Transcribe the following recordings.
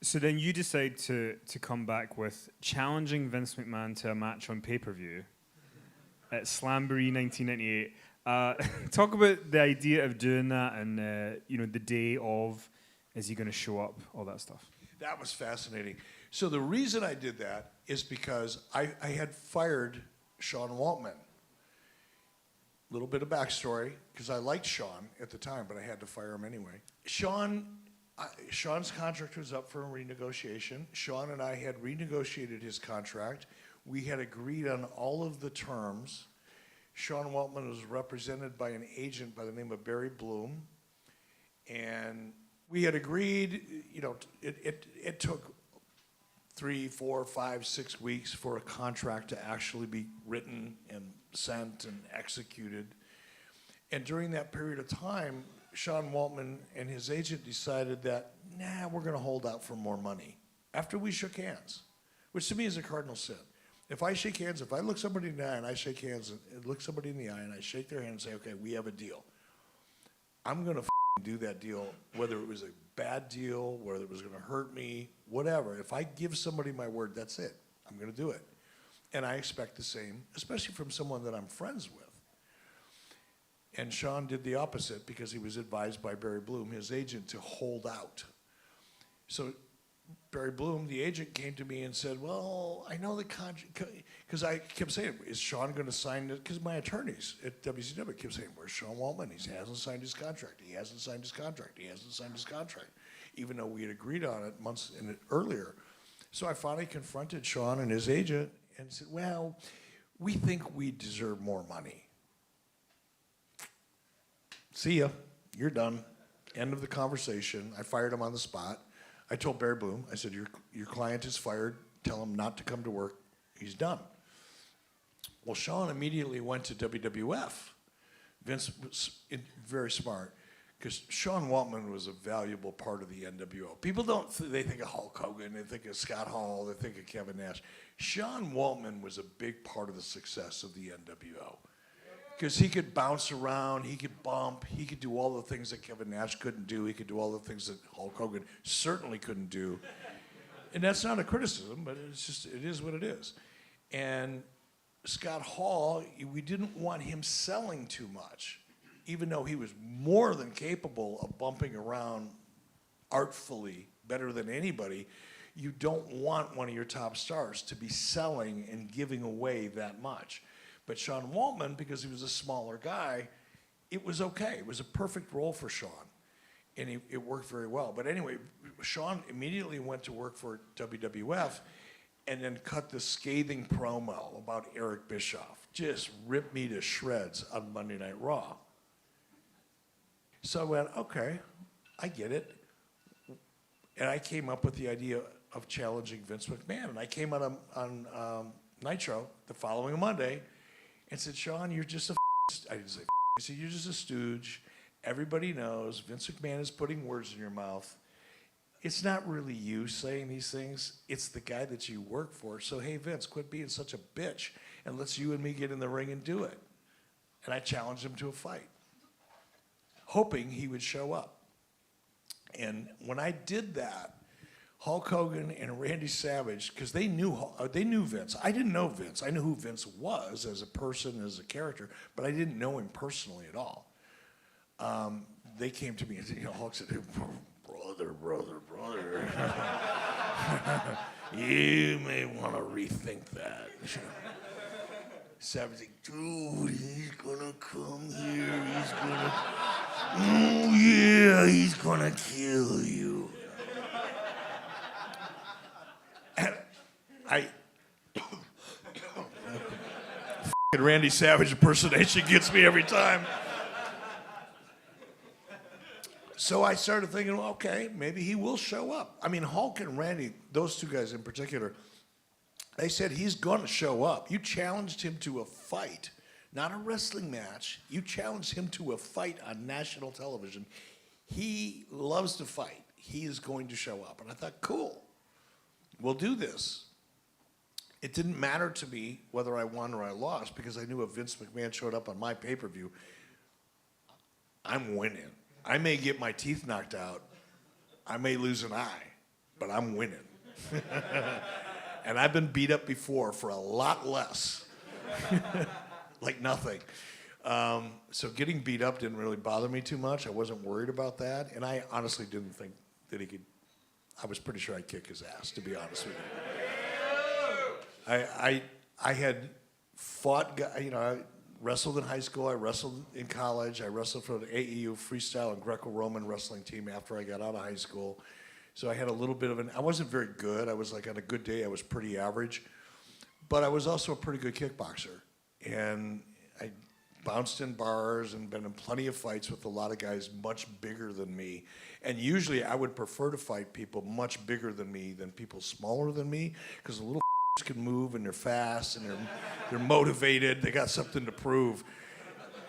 So then you decide to come back with challenging Vince McMahon to a match on pay-per-view at Slamboree 1998. Talk about the idea of doing that and the day of, is he going to show up, all that stuff. That was fascinating. So the reason I did that is because I had fired Sean Waltman. Little bit of backstory, because I liked Sean at the time, but I had to fire him anyway. Sean's contract was up for a renegotiation. Sean and I had renegotiated his contract. We had agreed on all of the terms. Sean Waltman was represented by an agent by the name of Barry Bloom. And we had agreed, it took 3, 4, 5, 6 weeks for a contract to actually be written and sent and executed. And during that period of time, Sean Waltman and his agent decided that, we're going to hold out for more money after we shook hands, which to me is a cardinal sin. If I shake hands, if I look somebody in the eye and I shake hands and look somebody in the eye and I shake their hand and say, okay, we have a deal, I'm going to do that deal, whether it was a bad deal, whether it was going to hurt me, whatever. If I give somebody my word, that's it. I'm going to do it. And I expect the same, especially from someone that I'm friends with. And Sean did the opposite because he was advised by Barry Bloom, his agent, to hold out. So Barry Bloom, the agent, came to me and said, well, I know the contract, because I kept saying, is Sean going to sign it? Because my attorneys at WCW kept saying, where's Sean Waltman? He hasn't signed his contract. He hasn't signed his contract. He hasn't signed his contract, even though we had agreed on it months earlier. So I finally confronted Sean and his agent and said, well, we think we deserve more money. See ya. You're done. End of the conversation. I fired him on the spot. I told Barry Bloom, I said, your client is fired. Tell him not to come to work. He's done. Well, Sean immediately went to WWF. Vince was very smart, because Sean Waltman was a valuable part of the NWO. People they think of Hulk Hogan, they think of Scott Hall, they think of Kevin Nash. Sean Waltman was a big part of the success of the NWO. Because he could bounce around, he could bump, he could do all the things that Kevin Nash couldn't do, he could do all the things that Hulk Hogan certainly couldn't do. And that's not a criticism, but it's just, it is what it is. And Scott Hall, we didn't want him selling too much, even though he was more than capable of bumping around artfully, better than anybody. You don't want one of your top stars to be selling and giving away that much. But Sean Waltman, because he was a smaller guy, it was okay. It was a perfect role for Sean, and it worked very well. But anyway, Sean immediately went to work for WWF and then cut this scathing promo about Eric Bischoff. Just ripped me to shreds on Monday Night Raw. So I went, okay, I get it. And I came up with the idea of challenging Vince McMahon. And I came out on Nitro the following Monday and said, Sean, you're just a I didn't say I said, you're just a stooge. Everybody knows Vince McMahon is putting words in your mouth. It's not really you saying these things. It's the guy that you work for. So, hey, Vince, quit being such a bitch and let's you and me get in the ring and do it. And I challenged him to a fight, hoping he would show up. And when I did that, Hulk Hogan and Randy Savage, because they knew Vince. I didn't know Vince. I knew who Vince was as a person, as a character, but I didn't know him personally at all. They came to me and said, Hulk said, brother, you may want to rethink that. Savage like, dude, he's gonna come here, he's gonna kill you. And Randy Savage impersonation gets me every time. So I started thinking, well, okay, maybe he will show up. I mean, Hulk and Randy, those two guys in particular, they said he's going to show up. You challenged him to a fight, not a wrestling match. You challenged him to a fight on national television. He loves to fight. He is going to show up. And I thought, cool, we'll do this. It didn't matter to me whether I won or I lost, because I knew if Vince McMahon showed up on my pay-per-view, I'm winning. I may get my teeth knocked out. I may lose an eye. but I'm winning. And I've been beat up before for a lot less. Like nothing. So getting beat up didn't really bother me too much. I wasn't worried about that. And I honestly didn't think that he could. I was pretty sure I'd kick his ass, to be honest with you. I had fought, I wrestled in high school, I wrestled in college, I wrestled for the AEU freestyle and Greco-Roman wrestling team after I got out of high school. So I had a little bit of I wasn't very good. I was like, on a good day, I was pretty average. But I was also a pretty good kickboxer. And I bounced in bars and been in plenty of fights with a lot of guys much bigger than me. And usually I would prefer to fight people much bigger than me than people smaller than me, because the little can move and they're fast and they're motivated. They got something to prove.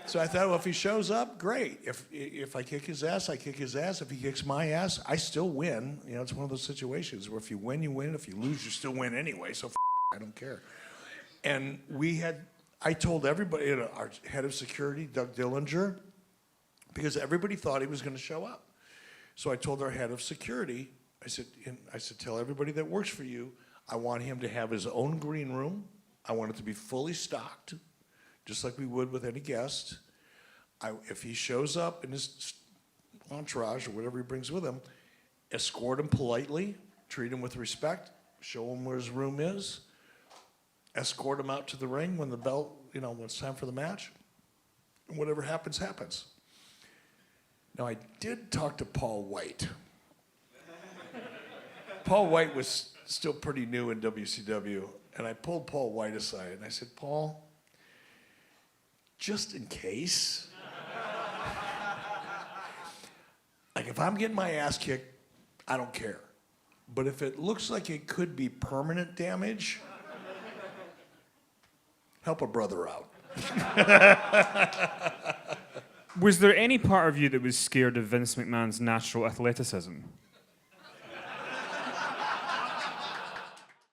So I thought, well, if he shows up, great. If I kick his ass, I kick his ass. If he kicks my ass, I still win. You know, it's one of those situations where if you win, you win. If you lose, you still win anyway. So I don't care. And I told everybody, our head of security, Doug Dillinger, because everybody thought he was going to show up. So I told our head of security, I said, tell everybody that works for you, I want him to have his own green room. I want it to be fully stocked, just like we would with any guest. If he shows up in his entourage or whatever he brings with him, escort him politely, treat him with respect, show him where his room is, escort him out to the ring when the bell, when it's time for the match, and whatever happens, happens. Now, I did talk to Paul White. Paul White was still pretty new in WCW, and I pulled Paul White aside, and I said, Paul, just in case, like if I'm getting my ass kicked, I don't care. But if it looks like it could be permanent damage, help a brother out. Was there any part of you that was scared of Vince McMahon's natural athleticism?